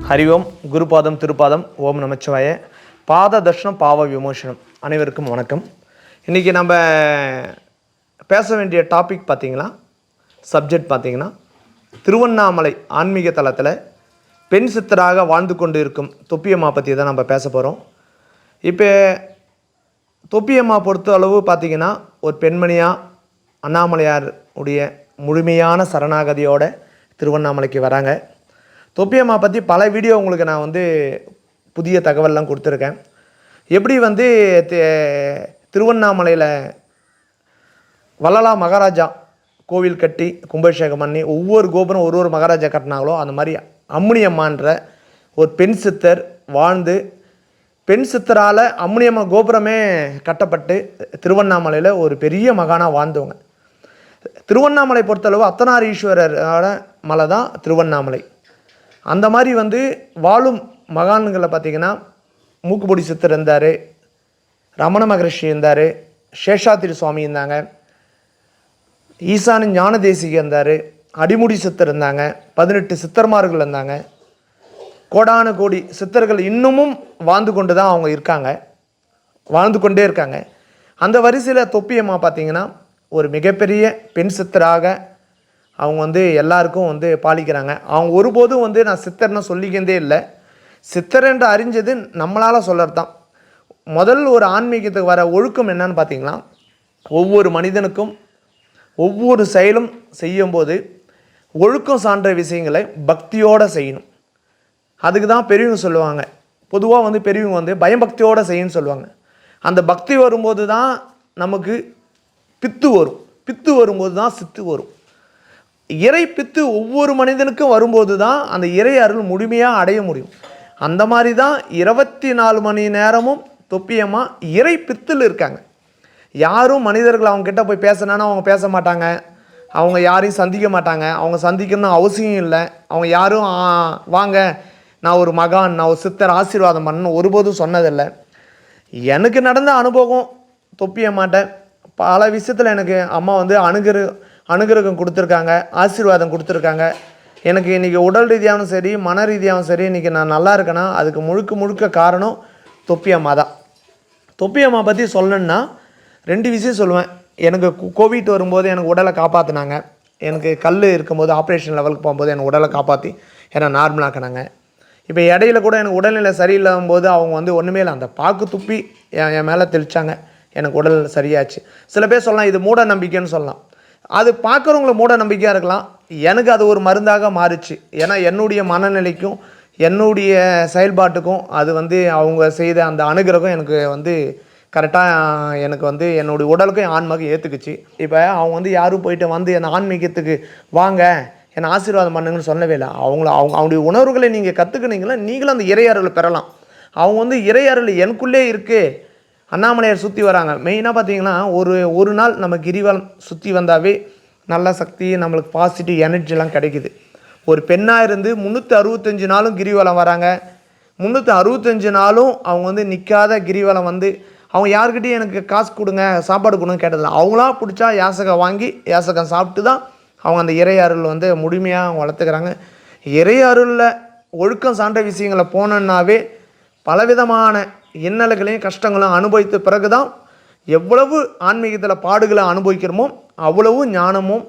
ஹரிஓம் குருபாதம் திருப்பாதம் ஓம் நமச்சிவாய. பாத தர்ஷனம் பாவ விமோசனம். அனைவருக்கும் வணக்கம். இன்றைக்கி நம்ம பேச வேண்டிய டாபிக் பார்த்திங்கன்னா, சப்ஜெக்ட் பார்த்திங்கன்னா, திருவண்ணாமலை ஆன்மீக தலத்தில் பெண் சித்தராக வாழ்ந்து கொண்டு இருக்கும் தொப்பியம்மா பற்றி தான் நம்ம பேச போகிறோம். இப்போ தொப்பியம்மா பொறுத்த அளவு பார்த்திங்கன்னா, ஒரு பெண்மணியாக அண்ணாமலையார் உடைய முழுமையான சரணாகதியோட திருவண்ணாமலைக்கு வராங்க. தொப்பியம்மா பற்றி பல வீடியோ உங்களுக்கு நான் புதிய தகவல்லாம் கொடுத்துருக்கேன். எப்படி திருவண்ணாமலையில் வள்ளலா மகாராஜா கோவில் கட்டி கும்பாபிஷேகம் பண்ணி ஒவ்வொரு கோபுரம் ஒரு மகாராஜா கட்டினாங்களோ, அந்த மாதிரி அம்முனியம்மான்ற ஒரு பெண் சித்தர் வாழ்ந்து, பெண் சித்தரால் அம்முனியம்மா கோபுரமே கட்டப்பட்டு திருவண்ணாமலையில் ஒரு பெரிய மகானாக வாழ்ந்தவங்க. திருவண்ணாமலை பொறுத்தளவு அர்த்தநாரீஸ்வரரோட மலை தான் திருவண்ணாமலை. அந்த மாதிரி வாழும் மகான்களை பார்த்திங்கன்னா, மூக்குப்பொடி சித்தர் இருந்தார், ரமண மகரிஷி இருந்தார், சேஷாத்திரி சுவாமி இருந்தாங்க, ஈசான ஞான தேசிகர் இருந்தார், அடிமுடி சித்தர் இருந்தாங்க, 18 சித்தர்மார்கள் இருந்தாங்க, கோடான கோடி சித்தர்கள் இன்னமும் வாழ்ந்து கொண்டு தான் அவங்க இருக்காங்க, வாழ்ந்து கொண்டே இருக்காங்க. அந்த வரிசையில் தொப்பியம்மா பார்த்திங்கன்னா ஒரு மிகப்பெரிய பெண் சித்தராக அவங்க எல்லாருக்கும் பாலிக்கிறாங்க. அவங்க ஒருபோதும் நான் சித்தர்னு சொல்லிக்கிறதே இல்லை. சித்தர் என்று அறிஞ்சது நம்மளால் சொல்லறது தான். முதல் ஒரு ஆன்மீகத்துக்கு வர ஒழுக்கம் என்னன்னு பார்த்தீங்கன்னா, ஒவ்வொரு மனிதனுக்கும் ஒவ்வொரு செயலும் செய்யும்போது ஒழுக்கம் சான்ற விஷயங்களை பக்தியோடு செய்யணும். அதுக்கு தான் பெரியவங்க சொல்லுவாங்க. பொதுவாக பெரியவங்க பயபக்தியோடு செய்யணும்னு சொல்லுவாங்க. அந்த பக்தி வரும்போது தான் நமக்கு பித்து வரும். பித்து வரும்போது தான் சித்து வரும். இறை பித்து ஒவ்வொரு மனிதனுக்கும் வரும்போது தான் அந்த இறை அருள் முழுமையாக அடைய முடியும். அந்த மாதிரி தான் 24 மணி நேரமும் தொப்பியம்மா இறை பித்தில் இருக்காங்க. யாரும் மனிதர்கள் அவங்கக்கிட்ட போய் பேசினானா அவங்க பேச மாட்டாங்க, அவங்க யாரையும் சந்திக்க மாட்டாங்க, அவங்க சந்திக்கணும்னு அவசியம் இல்லை. அவங்க யாரும் வாங்க நான் ஒரு மகான், நான் ஒரு சித்தர் ஆசீர்வாதம் பண்ணணும் ஒருபோதும் சொன்னதில்லை. எனக்கு நடந்த அனுபவம் தொப்பியம்மாட்ட பல விஷயத்தில் எனக்கு அம்மா அனுகிரகம் கொடுத்துருக்காங்க, ஆசீர்வாதம் கொடுத்துருக்காங்க. எனக்கு இன்றைக்கி உடல் ரீதியாகவும் சரி மன ரீதியாகவும் சரி இன்றைக்கி நான் நல்லா இருக்கேன்னா அதுக்கு முழுக்க காரணம் தொப்பியம்மா தான். தொப்பியம்மா பற்றி சொல்லணுன்னா 2 விஷயம் சொல்லுவேன். எனக்கு கோவிட் வரும்போது எனக்கு உடலை காப்பாற்றினாங்க. எனக்கு கல் இருக்கும்போது ஆப்ரேஷன் லெவலுக்கு போகும்போது எனக்கு உடலை காப்பாற்றி என்னை நார்மலாக்கினாங்க. இப்போ இடையில கூட எனக்கு உடல்நிலை சரியில்லாத போது அவங்க ஒன்றுமே இல்லை, அந்த பாக்கு துப்பி என் மேலே தெளித்தாங்க, எனக்கு உடல் சரியாச்சு. சில பேர் சொல்லலாம் இது மூட நம்பிக்கைன்னு சொல்லலாம். அது பார்க்குறவங்கள மூட நம்பிக்கையாக இருக்கலாம். எனக்கு அது ஒரு மருந்தாக மாறிச்சு. ஏன்னா என்னுடைய மனநிலைக்கும் என்னுடைய செயல்பாட்டுக்கும் அது அவங்க செய்த அந்த அனுகிரகம் எனக்கு கரெக்டாக எனக்கு என்னுடைய உடலுக்கும் ஆன்மாவுக்கும் ஏற்றுக்குச்சு. இப்போ அவங்க யாரும் போயிட்டு என் ஆன்மீகத்துக்கு வாங்க என்னை ஆசீர்வாதம் பண்ணுங்கன்னு சொல்லவே இல்லை. அவங்களுடைய உணர்வுகளை நீங்கள் கற்றுக்கினீங்களா, நீங்களும் அந்த இறையருளை பெறலாம். அவங்க இறையருள் எனக்குள்ளே இருக்குது. அண்ணாமலையார் சுற்றி வராங்க. மெயினாக பார்த்தீங்கன்னா ஒரு நாள் நம்ம கிரிவலம் சுற்றி வந்தாவே நல்ல சக்தி, நம்மளுக்கு பாசிட்டிவ் எனர்ஜிலாம் கிடைக்குது. ஒரு பெண்ணாக இருந்து 365 நாளும் கிரிவலம் வராங்க. 365 நாளும் அவங்க நிற்காத கிரிவலம் அவங்க யாருக்கிட்டையும் எனக்கு காசு கொடுங்க சாப்பாடு கொடுங்க கேட்டதில்லை. அவங்களா பிடிச்சா யாசகம் வாங்கி யாசகம் சாப்பிட்டு தான் அவங்க அந்த இறை அருள் முழுமையாக அவங்க வளர்த்துக்கிறாங்க. இறை அருளில் ஒழுக்கம் சார்ந்த விஷயங்களை போனோன்னாவே பலவிதமான இன்னல்களையும் கஷ்டங்களும் அனுபவித்த பிறகு தான் எவ்வளவு ஆன்மீகத்தில் பாடுகளை அனுபவிக்கிறோமோ அவ்வளவு ஞானமும்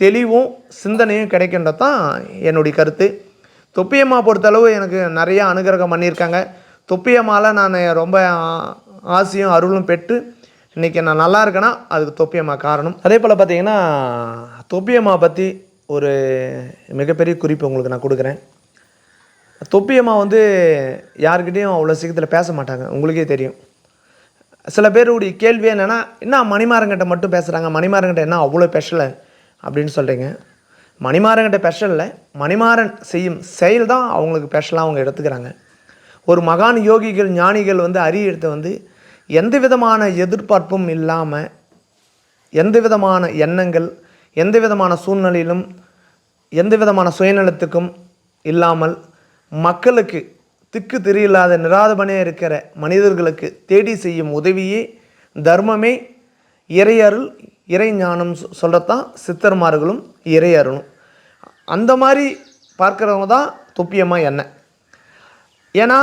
தெளிவும் சிந்தனையும் கிடைக்கின்றது தான் என்னுடைய கருத்து. தொப்பியம்மா பொறுத்தளவு எனக்கு நிறையா அனுகிரகம் பண்ணியிருக்காங்க. தொப்பியம்மாவில் நான் ரொம்ப ஆசையும் அருளும் பெற்று இன்றைக்கி நான் நல்லா இருக்கேன்னா அதுக்கு தொப்பியம்மா காரணம். அதே போல் பார்த்திங்கன்னா தொப்பியம்மா பற்றி ஒரு மிகப்பெரிய குறிப்பு உங்களுக்கு நான் கொடுக்குறேன். தொப்பியம்மா யாருக்கிட்டையும் அவ்வளோ சீக்கிரத்தில் பேச மாட்டாங்க, உங்களுக்கே தெரியும். சில பேருடைய கேள்வி என்னென்னா, என்ன மணிமாறன்கிட்ட மட்டும் பேசுகிறாங்க, மணிமாறன்கிட்ட என்ன அவ்வளோ ஸ்பெஷலை அப்படின்னு சொல்கிறீங்க. மணிமாறன்கிட்ட ஸ்பெஷல் இல்லை, மணிமாறன் செய்யும் செயல் தான் அவங்களுக்கு ஸ்பெஷலாக அவங்க எடுத்துக்கிறாங்க. ஒரு மகான் யோகிகள் ஞானிகள் அரிய எடுத்து எந்த விதமான எதிர்பார்ப்பும் இல்லாமல், எந்த விதமான எண்ணங்கள், எந்த விதமான சூழ்நிலையிலும் எந்த விதமான சுயநலத்துக்கும் இல்லாமல் மக்களுக்கு திக்கு தெரியலாத நிராதபனையாக இருக்கிற மனிதர்களுக்கு தேடி செய்யும் உதவியே தர்மமே இறையருள் இறை ஞானம் சொல்கிறதான் சித்தர்மார்களும் இறை அருளும். அந்த மாதிரி பார்க்குறவங்க தான் தொப்பியம்மா என்ன. ஏன்னா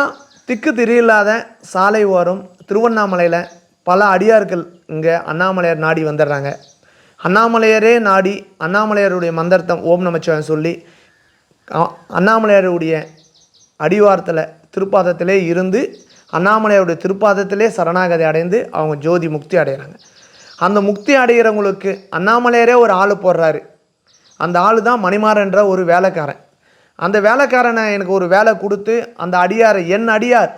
திக்கு திரியில்லாத சாலை ஓரம் திருவண்ணாமலையில் பல அடியார்கள் இங்கே அண்ணாமலையார் நாடி வந்துடுறாங்க. அண்ணாமலையாரே நாடி அண்ணாமலையாருடைய மந்திரத்தை ஓம் நமச்சிவாயம் சொல்லி அண்ணாமலையாருடைய அடிவாரத்தில் திருப்பாதத்திலே இருந்து அண்ணாமலையாருடைய திருப்பாதத்திலே சரணாகதி அடைந்து அவங்க ஜோதி முக்தி அடைகிறாங்க. அந்த முக்தி அடைகிறவங்களுக்கு அண்ணாமலையாரே ஒரு ஆள் போடுறாரு. அந்த ஆள் தான் மணிமாறன்ற ஒரு வேலைக்காரன். அந்த வேலைக்காரனை எனக்கு ஒரு வேலை கொடுத்து அந்த அடியாரை என் அடியார்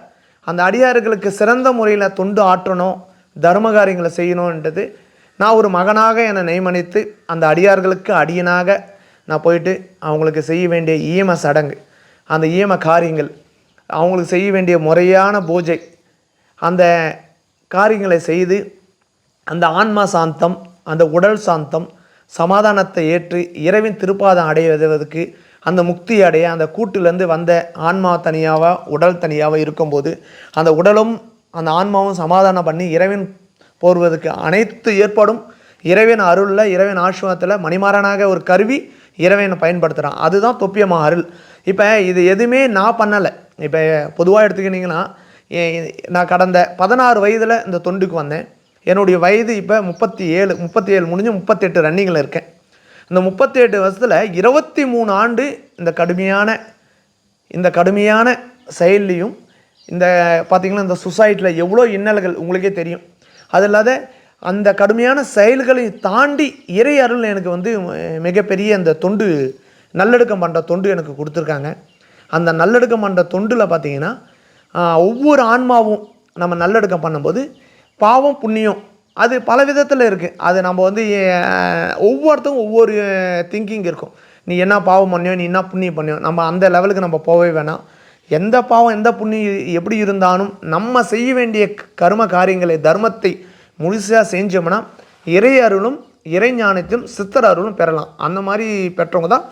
அந்த அடியார்களுக்கு சிறந்த முறையில் தொண்டு ஆற்றணும், தர்ம காரியங்களை செய்யணுன்றது நான் ஒரு மகனாக என்னை நியமனித்து அந்த அடியார்களுக்கு அடியனாக நான் போயிட்டு அவங்களுக்கு செய்ய வேண்டிய ஈம சடங்கு, அந்த ஈம காரியங்கள், அவங்களுக்கு செய்ய வேண்டிய முறையான பூஜை, அந்த காரியங்களை செய்து அந்த ஆன்மா சாந்தம், அந்த உடல் சாந்தம், சமாதானத்தை ஏற்று இறைவின் திருப்பாதம் அடைவதற்கு அந்த முக்தி அடைய அந்த கூட்டிலேருந்து வந்த ஆன்மா தனியாக உடல் தனியாக இருக்கும்போது அந்த உடலும் அந்த ஆன்மாவும் சமாதானம் பண்ணி இறைவன் போர்வதற்கு அனைத்து ஏற்பாடும் இறைவன் அருளில் இறைவன் ஆசிரமத்தில் மணிமாறனாக ஒரு கருவி இறைவனை பயன்படுத்துகிறான். அதுதான் தொப்பியம்மா அருள். இப்போ இது எதுவுமே நான் பண்ணலை. இப்போ பொதுவாக எடுத்துக்கிட்டிங்கன்னா நான் கடந்த 16 வயதில் இந்த தொண்டுக்கு வந்தேன். என்னுடைய வயது இப்போ 37 முடிஞ்சு 38 ரன்னிங்கில் இருக்கேன். இந்த 38 வருஷத்தில் 23 ஆண்டு இந்த கடுமையான செயல்லையும் இந்த பார்த்திங்கன்னா இந்த சொசைட்டியில் எவ்வளோ இன்னல்கள் உங்களுக்கே தெரியும். அது இல்லாத அந்த கடுமையான செயல்களை தாண்டி இறை அருள் எனக்கு வந்து மிகப்பெரிய அந்த தொண்டு நல்லடுக்கம் பண்ணுற தொண்டு எனக்கு கொடுத்துருக்காங்க. அந்த நல்லடுக்கம் பண்ணுற தொண்டில் பார்த்திங்கன்னா ஒவ்வொரு ஆன்மாவும் நம்ம நல்லடுக்கம் பண்ணும்போது பாவம் புண்ணியம் அது பல விதத்தில் இருக்குது. அது நம்ம வந்து ஒவ்வொருத்தரும் ஒவ்வொரு திங்கிங் இருக்கும். நீ என்ன பாவம் பண்ணியோ, நீ என்ன புண்ணியம் பண்ணியோ, நம்ம அந்த லெவலுக்கு நம்ம போகவே வேணாம். எந்த பாவம் எந்த புண்ணியம் எப்படி இருந்தாலும் நம்ம செய்ய வேண்டிய கர்ம காரியங்களை தர்மத்தை முழுசாக செஞ்சோம்னா இறை அருளும் இறை ஞானத்தையும் சித்தர் அருளும் பெறலாம். அந்த மாதிரி பெற்றவங்க தான்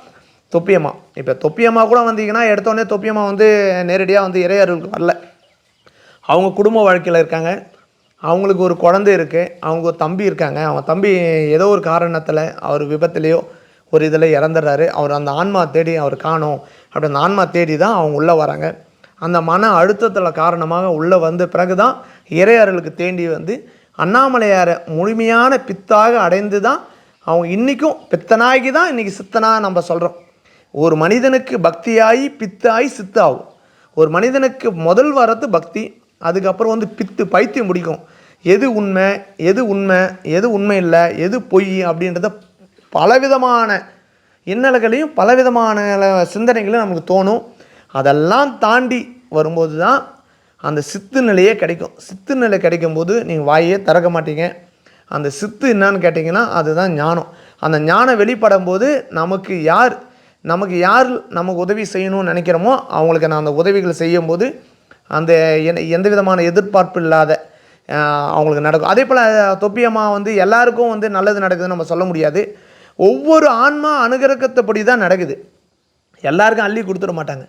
தொப்பியம்மா. இப்போ தொப்பியம்மா கூட வந்தீங்கன்னா எடுத்தோடனே தொப்பியம்மா வந்து நேரடியாக வந்து இறை அருளுக்கு வரல. அவங்க குடும்ப வாழ்க்கையில் இருக்காங்க, அவங்களுக்கு ஒரு குழந்தை இருக்குது, அவங்க ஒரு தம்பி இருக்காங்க. அவங்க தம்பி ஏதோ ஒரு காரணத்தில் அவர் விபத்துலேயோ ஒரு இதில் இறந்துடுறாரு. அவர் அந்த ஆன்மா தேடி அவர் காணோம். அப்படி அந்த ஆன்மா தேடி தான் அவங்க உள்ளே வராங்க. அந்த மன அழுத்தத்தில் காரணமாக உள்ளே வந்த பிறகு தான் இறை அருளுக்கு தேண்டி வந்து அண்ணாமலையாரை முழுமையான பித்தாக அடைந்து தான் அவங்க இன்றைக்கும் பித்தனாகி தான் இன்றைக்கி சித்தனாக நம்ம சொல்கிறோம். ஒரு மனிதனுக்கு பக்தியாகி பித்தாகி சித்தாகும். ஒரு மனிதனுக்கு முதல் வரது பக்தி, அதுக்கப்புறம் வந்து பைத்தியம் முடிக்கும். எது உண்மை எது உண்மை இல்லை, எது பொய் அப்படின்றத பலவிதமான இன்னல்களையும் பலவிதமான சிந்தனைகளையும் நமக்கு தோணும். அதெல்லாம் தாண்டி வரும்போது தான் அந்த சித்து நிலையே கிடைக்கும். சித்து நிலை கிடைக்கும்போது நீங்கள் வாயே திறக்க மாட்டீங்க. அந்த சித்து என்னன்னு கேட்டிங்கன்னா அதுதான் ஞானம். அந்த ஞானம் வெளிப்படும் போது நமக்கு யார் நமக்கு உதவி செய்யணும்னு நினைக்கிறோமோ அவங்களுக்கு நான் அந்த உதவிகளை செய்யும்போது அந்த எந்த விதமான எதிர்பார்ப்பு இல்லாத அவங்களுக்கு நடக்கும். அதே போல் தொப்பியம்மா வந்து எல்லாருக்கும் வந்து நல்லது நடக்குதுன்னு நம்ம சொல்ல முடியாது. ஒவ்வொரு ஆன்மா அனுகிரகத்தைப்படி தான் நடக்குது. எல்லாருக்கும் அள்ளி கொடுத்துட மாட்டாங்க.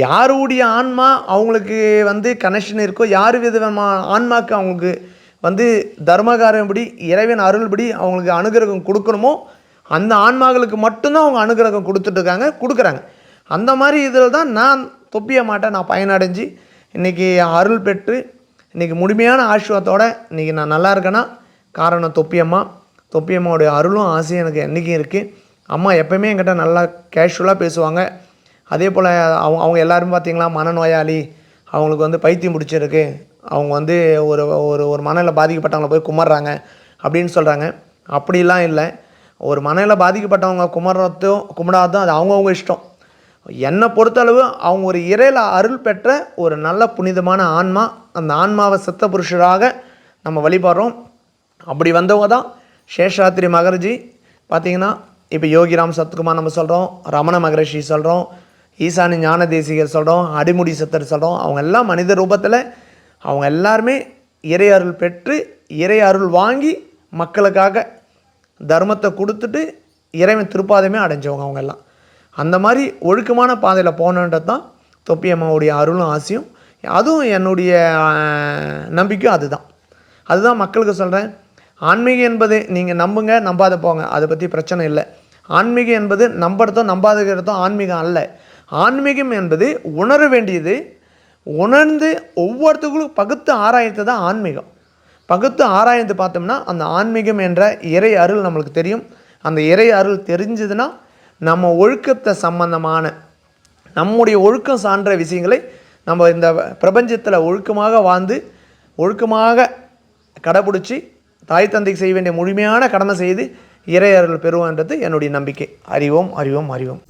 யாருடைய ஆன்மா அவங்களுக்கு வந்து கனெக்ஷன் இருக்கோ, யார் விதமான ஆன்மாவுக்கு அவங்களுக்கு வந்து தர்மகாரம்படி இறைவன் அருள்படி அவங்களுக்கு அனுகிரகம் கொடுக்கணுமோ அந்த ஆன்மாக்களுக்கு மட்டும்தான் அவங்க அனுகிரகம் கொடுக்குறாங்க. அந்த மாதிரி இதில் தான் நான் தொப்பியம்மாட்ட நான் பயனடைஞ்சு இன்றைக்கி அருள் பெற்று இன்றைக்கி முழுமையான ஆசீர்வாதத்தோடு இன்றைக்கி நான் நல்லா இருக்கேன்னா காரணம் தொப்பியம்மாவுடைய அருளும் ஆசையும் எனக்கு என்றைக்கும் இருக்குது. அம்மா எப்போயுமே என்கிட்ட நல்லா கேஷுவலாக பேசுவாங்க. அதே போல் அவங்க எல்லோரும் பார்த்திங்களா மனநோயாளி, அவங்களுக்கு வந்து பைத்தியம் பிடிச்சிருக்கு, அவங்க வந்து ஒரு மனநிலை பாதிக்கப்பட்டவங்களை போய் கும்பிட்றாங்க அப்படின்னு சொல்கிறாங்க. அப்படிலாம் இல்லை. ஒரு மனநிலை பாதிக்கப்பட்டவங்க கும்பிடாததும் அது அவங்கவுங்க இஷ்டம். என்னை பொறுத்தளவு அவங்க ஒரு இறையில அருள் பெற்ற ஒரு நல்ல புனிதமான ஆன்மா. அந்த ஆன்மாவை சித்த புருஷராக நம்ம வழிபடுறோம். அப்படி வந்தவங்க தான் சேஷாத்ரி மகர்ஜி. பார்த்திங்கன்னா இப்போ யோகிராம் சத்குமார் நம்ம சொல்கிறோம், ரமண மகரிஷி சொல்கிறோம், ஈசானி ஞான தேசிகர் சொல்கிறோம், அடிமுடி சித்தர் சொல்கிறோம். அவங்க எல்லாம் மனித ரூபத்தில் அவங்க எல்லாருமே இறை அருள் பெற்று இறை அருள் வாங்கி மக்களுக்காக தர்மத்தை கொடுத்துட்டு இறைவன் திருப்பாதமே அடைஞ்சவங்க அவங்க எல்லாம். அந்த மாதிரி ஒழுக்கமான பாதையில் போகணுன்றது தான் தொப்பியம்மாவுடைய அருளும் ஆசையும். அதுவும் என்னுடைய நம்பிக்கையும் அதுதான் மக்களுக்கு சொல்கிறேன். ஆன்மீகம் என்பது நீங்கள் நம்புங்க, நம்பாத போங்க, அதை பற்றி பிரச்சனை இல்லை. ஆன்மீகம் என்பது நம்புறதும் நம்பாதுக்கிறதும் ஆன்மீகம் அல்ல. ஆன்மீகம் என்பது உணர வேண்டியது, உணர்ந்து ஒவ்வொருத்தர்களும் பகுத்து ஆராய்ந்து தான் ஆன்மீகம். பகுத்து ஆராய்ந்து பார்த்தோம்னா அந்த ஆன்மீகம் என்ற இறை அருள் நம்மளுக்கு தெரியும். அந்த இறை அருள் தெரிஞ்சதுன்னா நம்ம ஒழுக்கத்தை சம்பந்தமான நம்முடைய ஒழுக்கம் சார்ந்த விஷயங்களை நம்ம இந்த பிரபஞ்சத்தில் ஒழுக்கமாக வாழ்ந்து ஒழுக்கமாக கடைப்பிடிச்சி தாய் தந்தைக்கு செய்ய வேண்டிய முழுமையான கடமை செய்து இறை அருள் பெறுவோன்றது என்னுடைய நம்பிக்கை. அறிவோம் அறிவோம் அறிவோம்.